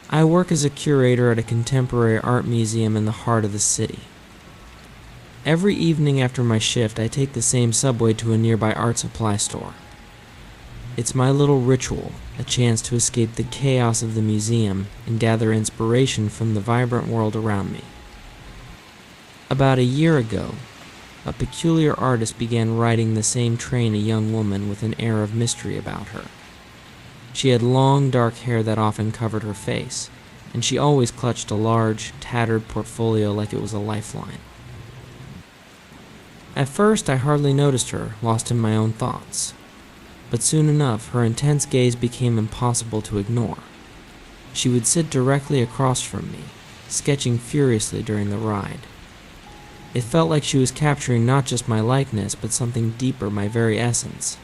I work as a curator at a contemporary art museum in the heart of the city. Every evening after my shift, I take the same subway to a nearby art supply store. It's my little ritual, a chance to escape the chaos of the museum and gather inspiration from the vibrant world around me. About a year ago, a peculiar artist began riding the same train a young woman with an air of mystery about her. She had long, dark hair that often covered her face, and she always clutched a large, tattered portfolio like it was a lifeline. At first, I hardly noticed her, lost in my own thoughts. But soon enough, her intense gaze became impossible to ignore. She would sit directly across from me, sketching furiously during the ride. It felt like she was capturing not just my likeness, but something deeper, my very essence.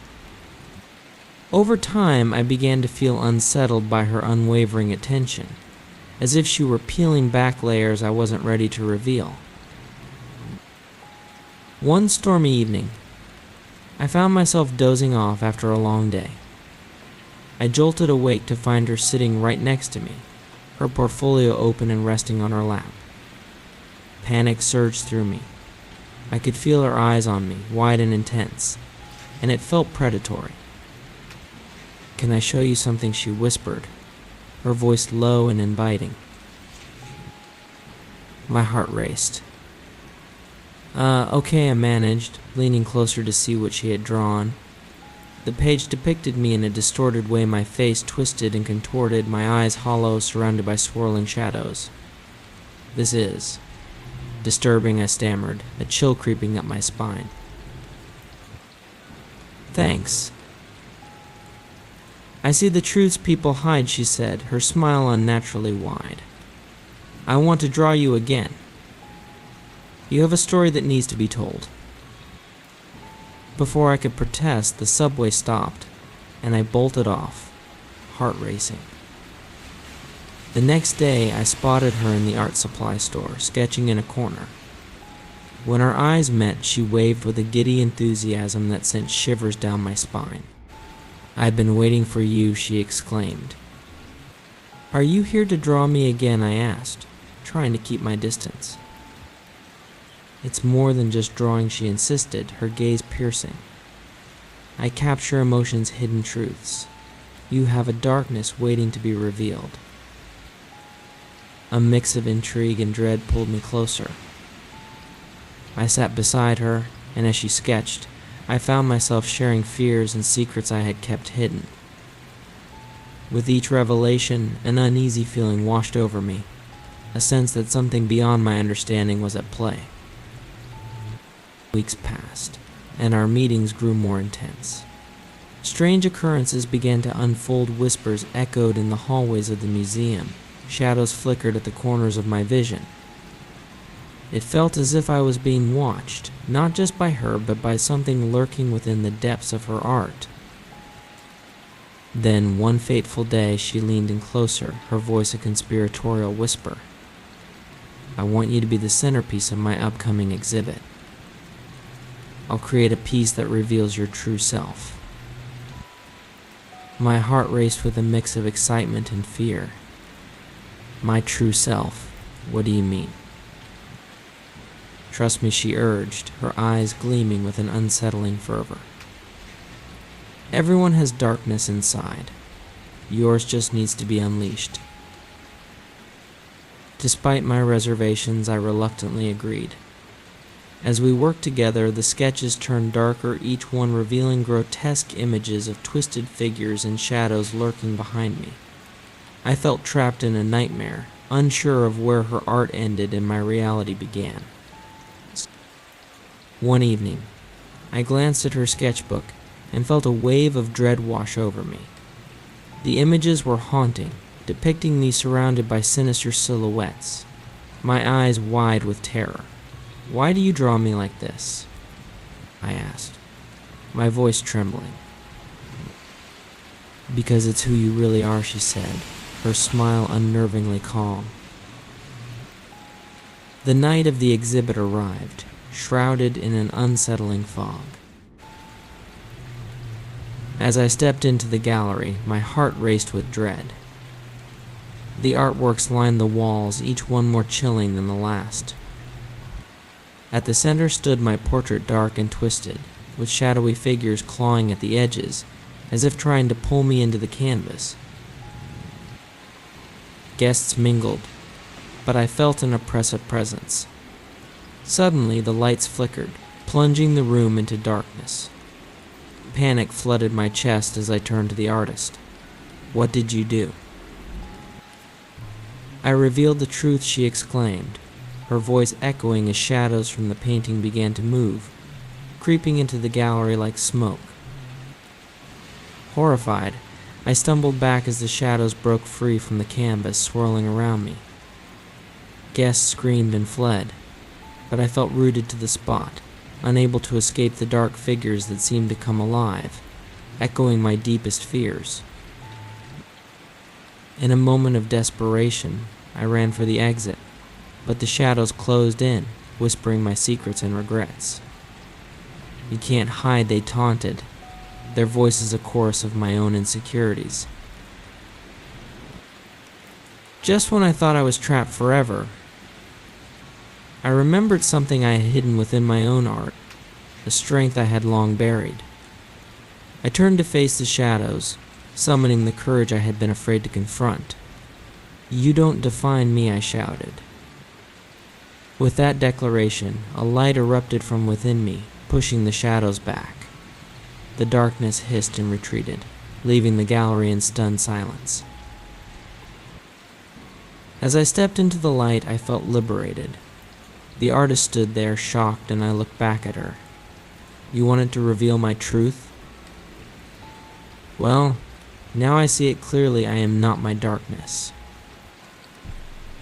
Over time, I began to feel unsettled by her unwavering attention, as if she were peeling back layers I wasn't ready to reveal. One stormy evening, I found myself dozing off after a long day. I jolted awake to find her sitting right next to me, her portfolio open and resting on her lap. Panic surged through me. I could feel her eyes on me, wide and intense, and it felt predatory. "Can I show you something?" she whispered, her voice low and inviting. My heart raced. Okay, I managed, leaning closer to see what she had drawn. The page depicted me in a distorted way, my face twisted and contorted, my eyes hollow, surrounded by swirling shadows. "This is disturbing," I stammered, a chill creeping up my spine. "Thanks." "I see the truths people hide," she said, her smile unnaturally wide. "I want to draw you again. You have a story that needs to be told." Before I could protest, the subway stopped, and I bolted off, heart racing. The next day, I spotted her in the art supply store, sketching in a corner. When our eyes met, she waved with a giddy enthusiasm that sent shivers down my spine. "I've been waiting for you," she exclaimed. "Are you here to draw me again?" I asked, trying to keep my distance. "It's more than just drawing," she insisted, her gaze piercing. "I capture emotion's hidden truths. You have a darkness waiting to be revealed." A mix of intrigue and dread pulled me closer. I sat beside her, and as she sketched, I found myself sharing fears and secrets I had kept hidden. With each revelation, an uneasy feeling washed over me, a sense that something beyond my understanding was at play. Weeks passed, and our meetings grew more intense. Strange occurrences began to unfold, whispers echoed in the hallways of the museum, shadows flickered at the corners of my vision. It felt as if I was being watched, not just by her, but by something lurking within the depths of her art. Then, one fateful day, she leaned in closer, her voice a conspiratorial whisper. "I want you to be the centerpiece of my upcoming exhibit. I'll create a piece that reveals your true self." My heart raced with a mix of excitement and fear. "My true self? What do you mean?" "Trust me," she urged, her eyes gleaming with an unsettling fervor. "Everyone has darkness inside. Yours just needs to be unleashed." Despite my reservations, I reluctantly agreed. As we worked together, the sketches turned darker, each one revealing grotesque images of twisted figures and shadows lurking behind me. I felt trapped in a nightmare, unsure of where her art ended and my reality began. One evening, I glanced at her sketchbook and felt a wave of dread wash over me. The images were haunting, depicting me surrounded by sinister silhouettes, my eyes wide with terror. "Why do you draw me like this?" I asked, my voice trembling. "Because it's who you really are," she said, her smile unnervingly calm. The night of the exhibit arrived, shrouded in an unsettling fog. As I stepped into the gallery, my heart raced with dread. The artworks lined the walls, each one more chilling than the last. At the center stood my portrait, dark and twisted, with shadowy figures clawing at the edges, as if trying to pull me into the canvas. Guests mingled, but I felt an oppressive presence. Suddenly, the lights flickered, plunging the room into darkness. Panic flooded my chest as I turned to the artist. "What did you do?" I revealed the truth, she exclaimed, her voice echoing as shadows from the painting began to move, creeping into the gallery like smoke. Horrified, I stumbled back as the shadows broke free from the canvas, swirling around me. Guests screamed and fled, but I felt rooted to the spot, unable to escape the dark figures that seemed to come alive, echoing my deepest fears. In a moment of desperation, I ran for the exit, but the shadows closed in, whispering my secrets and regrets. "You can't hide," they taunted, their voices a chorus of my own insecurities. Just when I thought I was trapped forever, I remembered something I had hidden within my own art, a strength I had long buried. I turned to face the shadows, summoning the courage I had been afraid to confront. "You don't define me," I shouted. With that declaration, a light erupted from within me, pushing the shadows back. The darkness hissed and retreated, leaving the gallery in stunned silence. As I stepped into the light, I felt liberated. The artist stood there, shocked, and I looked back at her. "You wanted to reveal my truth?" "Well, now I see it clearly. I am not my darkness."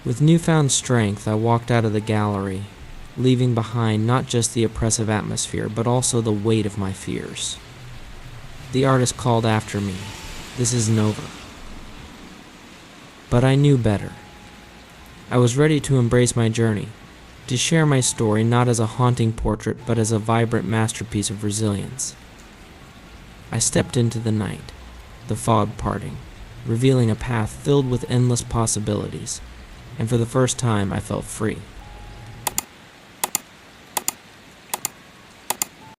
With newfound strength, I walked out of the gallery, leaving behind not just the oppressive atmosphere, but also the weight of my fears. The artist called after me, "This isn't over." But I knew better. I was ready to embrace my journey, to share my story not as a haunting portrait, but as a vibrant masterpiece of resilience. I stepped into the night, the fog parting, revealing a path filled with endless possibilities, and for the first time I felt free.